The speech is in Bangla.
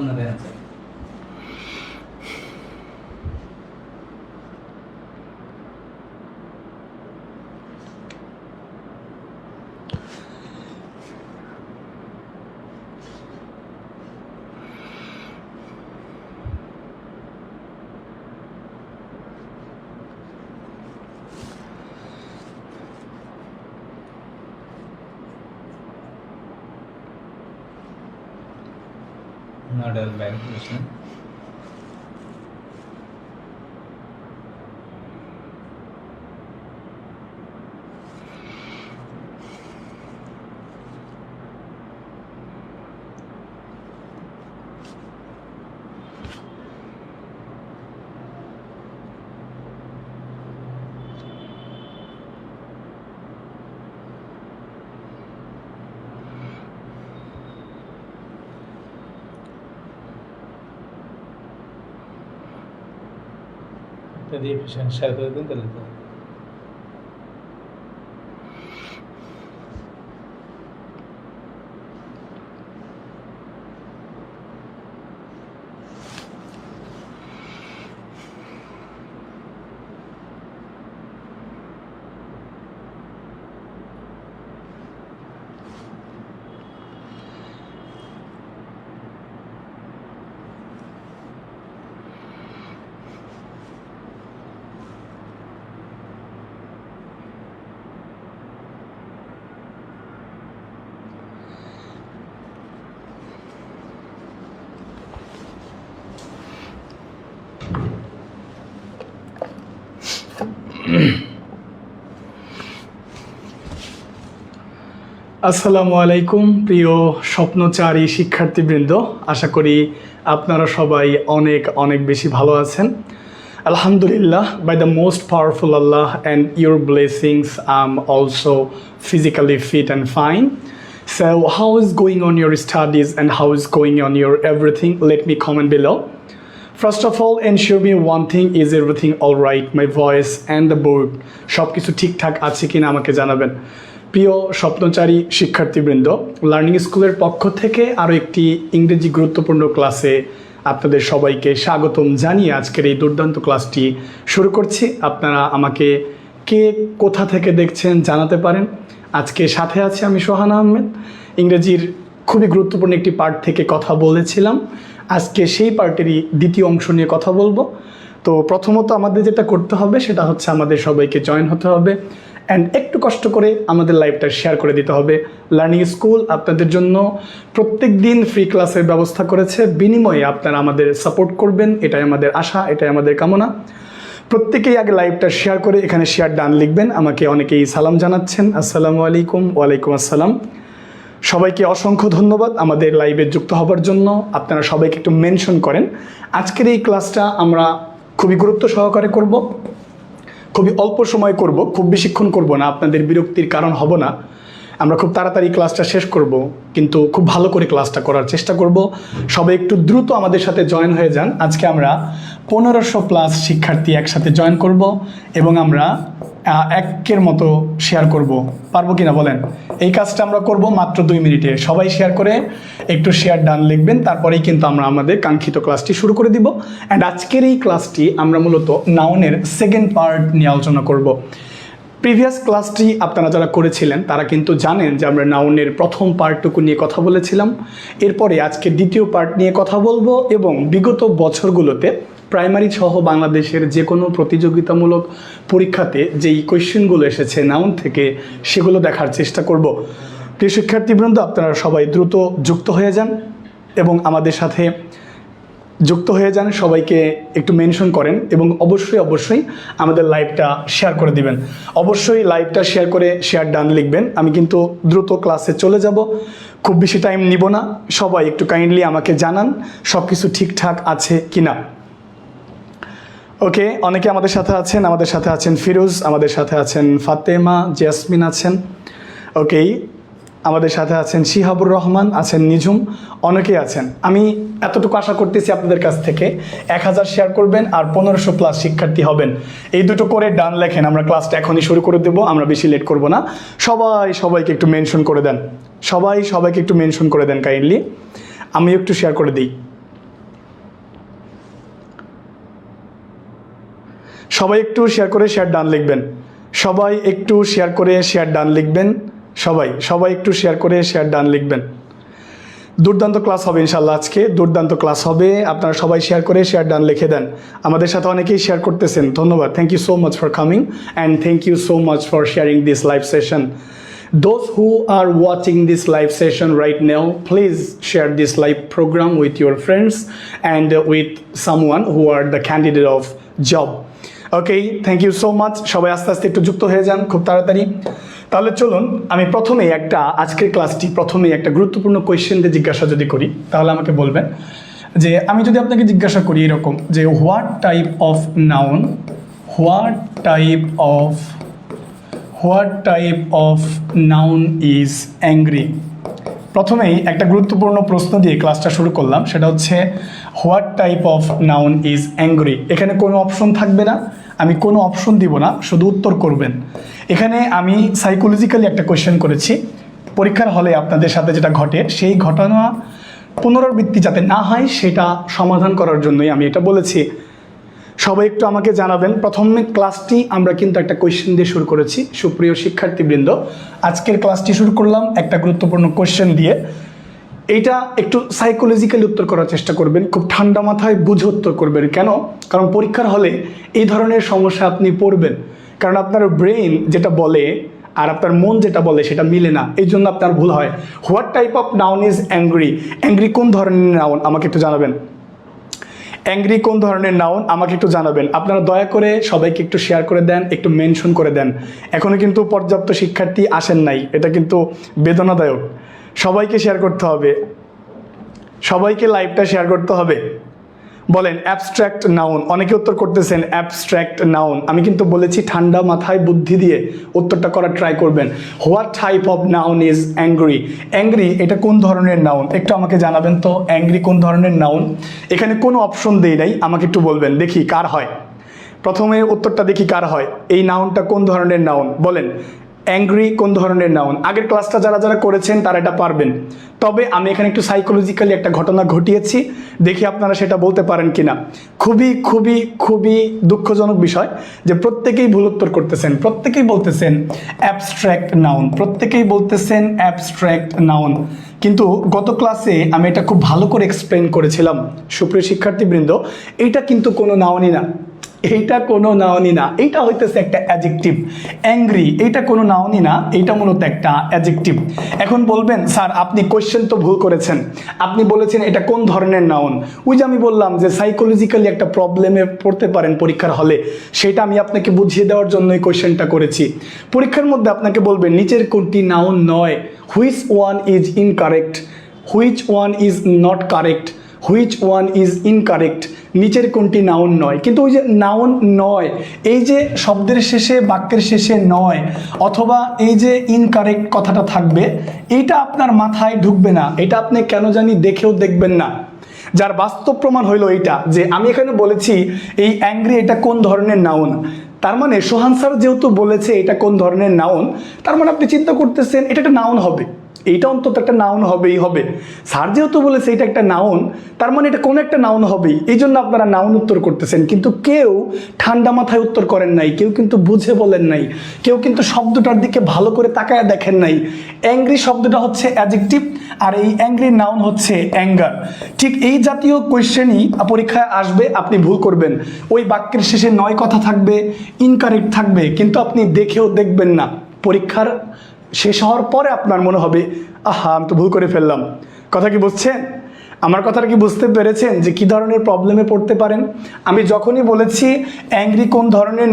ওনাদের অ্যান্সার। Nodal bank question. দিয়ে শেয়ার করে দিন তাহলে তো। আসসালামু আলাইকুম প্রিয় স্বপ্নচারী শিক্ষার্থীবৃন্দ, আশা করি আপনারা সবাই অনেক অনেক বেশি ভালো আছেন। আলহামদুলিল্লাহ, by the most powerful Allah and your blessings, I'm also physically fit and fine. So how is going on your studies and how is going on your everything? Let me comment below. First of all, ensure me one thing, is everything all right? My voice and the board সব কিছু ঠিকঠাক আছে কিনা আমাকে জানাবেন। প্রিয় স্বপ্নচারী শিক্ষার্থীবৃন্দ, লার্নিং স্কুলের পক্ষ থেকে আরও একটি ইংরেজি গুরুত্বপূর্ণ ক্লাসে আপনাদের সবাইকে স্বাগতম জানিয়ে আজকের এই দুর্দান্ত ক্লাসটি শুরু করছি। আপনারা আমাকে কে কোথা থেকে দেখছেন জানাতে পারেন। আজকে সাথে আছি আমি সোহান আহমেদ। ইংরেজির খুবই গুরুত্বপূর্ণ একটি পার্ট থেকে কথা বলেছিলাম, আজকে সেই পার্টেরই দ্বিতীয় অংশ নিয়ে কথা বলবো। তো প্রথমত আমাদের যেটা করতে হবে সেটা হচ্ছে আমাদের সবাইকে জয়েন হতে হবে অ্যান্ড একটু কষ্ট করে আমাদের লাইভটা শেয়ার করে দিতে হবে। লার্নিং স্কুল আপনাদের জন্য প্রত্যেক দিন ফ্রি ক্লাসের ব্যবস্থা করেছে, বিনিময়ে আপনারা আমাদের সাপোর্ট করবেন, এটাই আমাদের আশা, এটাই আমাদের কামনা। প্রত্যেকেই আগে লাইভটা শেয়ার করে এখানে শেয়ার ডান লিখবেন। আমাকে অনেকেই সালাম জানাচ্ছেন, আসসালামু আলাইকুম। ওয়ালাইকুম আসসালাম। সবাইকে অসংখ্য ধন্যবাদ আমাদের লাইভে যুক্ত হবার জন্য। আপনারা সবাইকে একটু মেনশন করেন। আজকের এই ক্লাসটা আমরা খুবই গুরুত্ব সহকারে করব, খুবই অল্প সময় করব, খুব বেশিক্ষণ করব না, আপনাদের বিরক্তির কারণ হব না। আমরা খুব তাড়াতাড়ি ক্লাসটা শেষ করব, কিন্তু খুব ভালো করে ক্লাসটা করার চেষ্টা করব। সবাই একটু দ্রুত আমাদের সাথে জয়েন হয়ে যান। আজকে আমরা 1500+ শিক্ষার্থী একসাথে জয়েন করব এবং আমরা একের মতো শেয়ার করব। পারবো কিনা বলেন? এই কাজটা আমরা করব মাত্র 2 মিনিটে। সবাই শেয়ার করে একটু শেয়ার ডান লিখবেন, তারপরেই কিন্তু আমরা আমাদের কাঙ্ক্ষিত ক্লাসটি শুরু করে দিব। অ্যান্ড আজকের এই ক্লাসটি আমরা মূলত নাউনের সেকেন্ড পার্ট নিয়ে আলোচনা করব। প্রিভিয়াস ক্লাসটি আপনারা যারা করেছিলেন তারা কিন্তু জানেন যে আমরা নাউনের প্রথম পার্টটুকু নিয়ে কথা বলেছিলাম। এরপরে আজকে দ্বিতীয় পার্ট নিয়ে কথা বলবো এবং বিগত বছরগুলোতে প্রাইমারি সহ বাংলাদেশের যে কোনো প্রতিযোগিতামূলক পরীক্ষাতে যেই কোয়েশ্চেনগুলো এসেছে নাউন থেকে সেগুলো দেখার চেষ্টা করব। প্রিয় শিক্ষার্থীবৃন্দ, আপনারা সবাই দ্রুত যুক্ত হয়ে যান এবং আমাদের সাথে যুক্ত হয়ে যান। সবাইকে একটু মেনশন করেন এবং অবশ্যই অবশ্যই আমাদের লাইভটা শেয়ার করে দিবেন। অবশ্যই লাইভটা শেয়ার করে শেয়ার ডান লিখবেন। আমি কিন্তু দ্রুত ক্লাসে চলে যাব, খুব বেশি টাইম নিব না। সবাই একটু কাইন্ডলি আমাকে জানান সব কিছু ঠিকঠাক আছে কিনা। ওকে, অনেকে আমাদের সাথে আছেন। আমাদের সাথে আছেন ফিরোজ, আমাদের সাথে আছেন ফাতেমা, জেসমিন আছেন। ওকে, আমাদের সাথে আছেন শিহাবুর রহমান, আছেন নিঝুম, অনেকেই আছেন। আমি এতটুকু আশা করতেছি আপনাদের কাছ থেকে 1000 শেয়ার করবেন আর 1500+ শিক্ষার্থী হবেন। এই দুটো করে ডান লেখেন, আমরা ক্লাসটা এখনই শুরু করে দেবো, আমরা বেশি লেট করব না। সবাইকে একটু মেনশন করে দেন, সবাইকে একটু মেনশন করে দেন কাইন্ডলি। আমি একটু শেয়ার করে দিই। সবাই একটু শেয়ার করে শেয়ার ডান লিখবেন। সবাই একটু শেয়ার করে শেয়ার ডান লিখবেন। সবাই একটু শেয়ার করে শেয়ার ডান লিখবেন। দুর্দান্ত ক্লাস হবে ইনশাল্লাহ, আজকে দুর্দান্ত ক্লাস হবে। আপনারা সবাই শেয়ার করে শেয়ার ডান লিখে দেন। আমাদের সাথে অনেকেই শেয়ার করতেছেন, ধন্যবাদ। Thank you so much for coming and thank you so much for sharing this live session. Those who are watching this live session right now, please share this live program with your friends and with someone who are the candidate of job. Okay, thank you so much. সবাই আস্তে আস্তে একটু যুক্ত হয়ে যান খুব তাড়াতাড়ি। তাহলে চলুন আমি প্রথমেই আজকের ক্লাসটি প্রথমেই একটা গুরুত্বপূর্ণ কোয়েশ্চেন দিয়ে জিজ্ঞাসা যদি করি, তাহলে আমাকে বলবেন যে আমি যদি আপনাকে জিজ্ঞাসা করি এরকম যে what type of noun is angry. প্রথমেই একটা গুরুত্বপূর্ণ প্রশ্ন দিয়ে ক্লাসটা শুরু করলাম, সেটা হচ্ছে what type of noun is angry. এখানে কোনো অপশন থাকবে না, আমি কোনো অপশন দিব না, শুধু উত্তর করবেন। এখানে আমি সাইকোলজিক্যালি একটা কোয়েশ্চেন করেছি, পরীক্ষার হলে আপনাদের সাথে যেটা ঘটে সেই ঘটনা পুনরাবৃত্তি যাতে না হয় সেটা সমাধান করার জন্যই আমি এটা বলেছি। সবাই একটু আমাকে জানাবেন। প্রথমে ক্লাসটি আমরা কিন্তু একটা কোয়েশ্চেন দিয়ে শুরু করেছি। সুপ্রিয় শিক্ষার্থীবৃন্দ, আজকের ক্লাসটি শুরু করলাম একটা গুরুত্বপূর্ণ কোয়েশ্চেন দিয়ে। এইটা একটু সাইকোলজিক্যালি উত্তর করার চেষ্টা করবেন, খুব ঠান্ডা মাথায় বুঝে উত্তর করবেন। কেন? কারণ পরীক্ষার হলে এই ধরনের সমস্যা আপনি পড়বেন, কারণ আপনার ব্রেন যেটা বলে আর আপনার মন যেটা বলে সেটা মিলে না, এই জন্য আপনার ভুল হয়। What type of noun is angry. Angry কোন ধরনের নাউন আমাকে একটু জানাবেন। অ্যাংরি কোন ধরনের নাউন আমাকে একটু জানাবেন। আপনারা দয়া করে সবাইকে একটু শেয়ার করে দেন, একটু মেনশন করে দেন। এখনও কিন্তু পর্যাপ্ত শিক্ষার্থী আসেন নাই, এটা কিন্তু বেদনাদায়ক। সবাইকে শেয়ার করতে হবে, সবাইকে লাইভটা শেয়ার করতে হবে। বলেন অ্যাবস্ট্রাক্ট নাউন, অনেকে উত্তর করতেছেন অ্যাবস্ট্রাক্ট নাউন। আমি কিন্তু বলেছি ঠান্ডা মাথায় বুদ্ধি দিয়ে উত্তরটা করার ট্রাই করবেন। What type of noun is angry. Angry এটা কোন ধরনের নাউন একটু আমাকে জানাবেন তো। অ্যাংরি কোন ধরনের নাউন? এখানে কোনো অপশন দেই নাই, আমাকে একটু বলবেন দেখি কার হয়। প্রথমে উত্তরটা দেখি কার হয়। এই নাউনটা কোন ধরনের নাউন বলেন। অ্যাংরি কোন ধরনের নাউন? আগের ক্লাসটা যারা করেছেন তারা এটা পারবেন, তবে আমি এখানে একটু সাইকোলজিক্যালি একটা ঘটনা ঘটিয়েছি, দেখি আপনারা সেটা বলতে পারেন কিনা। খুবই খুবই খুবই দুঃখজনক বিষয় যে প্রত্যেকেই ভুল উত্তর করতেছেন, প্রত্যেকেই বলতেছেন অ্যাবস্ট্রাক্ট নাউন, প্রত্যেকেই বলতেছেন অ্যাবস্ট্রাক্ট নাউন। কিন্তু গত ক্লাসে আমি এটা খুব ভালো করে এক্সপ্লেন করেছিলাম সুপ্রিয় শিক্ষার্থীবৃন্দ, এইটা কিন্তু কোনো নাউনই না, এইটা কোনো নাউনই না, এইটা হইতেছে একটা অ্যাডজেক্টিভ। অ্যাংরি এইটা কোনো নাউনই না, এইটা মূলত একটা অ্যাডজেক্টিভ। এখন বলবেন স্যার আপনি কোয়েশ্চেন তো ভুল করেছেন, আপনি বলেছেন এটা কোন ধরনের নাউন। ওই যে আমি বললাম যে সাইকোলজিক্যালি একটা প্রবলেমে পড়তে পারেন পরীক্ষার হলে, সেটা আমি আপনাকে বুঝিয়ে দেওয়ার জন্যই কোয়েশ্চেনটা করেছি। পরীক্ষার মধ্যে আপনাকে বলবেন নিচের কোনটি নাউন নয়, which one is incorrect, which one is not correct, which one is incorrect. নিচের কোনটি নাউন নয়, কিন্তু ওই যে নাউন নয়, এই যে শব্দের শেষে বাক্যের শেষে নয় অথবা এই যে ইনকারেক্ট কথাটা থাকবে, এইটা আপনার মাথায় ঢুকবে না, এটা আপনি কেন জানি দেখেও দেখবেন না। যার বাস্তব প্রমাণ হইলো এইটা যে আমি এখানে বলেছি এই অ্যাংরি এটা কোন ধরনের নাউন, তার মানে সোহান স্যার যেহেতু বলেছে এটা কোন ধরনের নাউন, তার মানে আপনি চিন্তা করতেছেন এটা একটা নাউন হবে, এইটা অন্তত একটা নাউন হবেই হবে। স্যার যেহেতু বলেছে এটা একটা নাউন, তার মানে এটা কোনো একটা নাউন হবেই, এই জন্য আপনারা নাউন উত্তর করতেছেন। কিন্তু কেউ ঠান্ডা মাথায় উত্তর করেন নাই, কেউ কিন্তু বুঝে বলেন নাই, কেউ কিন্তু শব্দটার দিকে ভালো করে তাকায় দেখেন নাই। অ্যাংরি শব্দটা হচ্ছে অ্যাডজেক্টিভ আর এই অ্যাংরি নাউন হচ্ছে অ্যাঙ্গার। ঠিক এই জাতীয় কোয়েশ্চেনই পরীক্ষায় আসবে, আপনি ভুল করবেন। ওই বাক্যের শেষে নয় কথা থাকবে, ইনকারেক্ট থাকবে, কিন্তু আপনি দেখেও দেখবেন না। পরীক্ষার শেষ হওয়ার পরে আপনার মনে হবে আহা আমি তো ভুল করে ফেললাম। কথা কি বুঝছেন? আমার কথাটা কি বুঝতে পেরেছেন যে কি ধরনের প্রবলেমে পড়তে পারেন? আমি যখনই বলেছি অ্যাংরি কোন ধরনের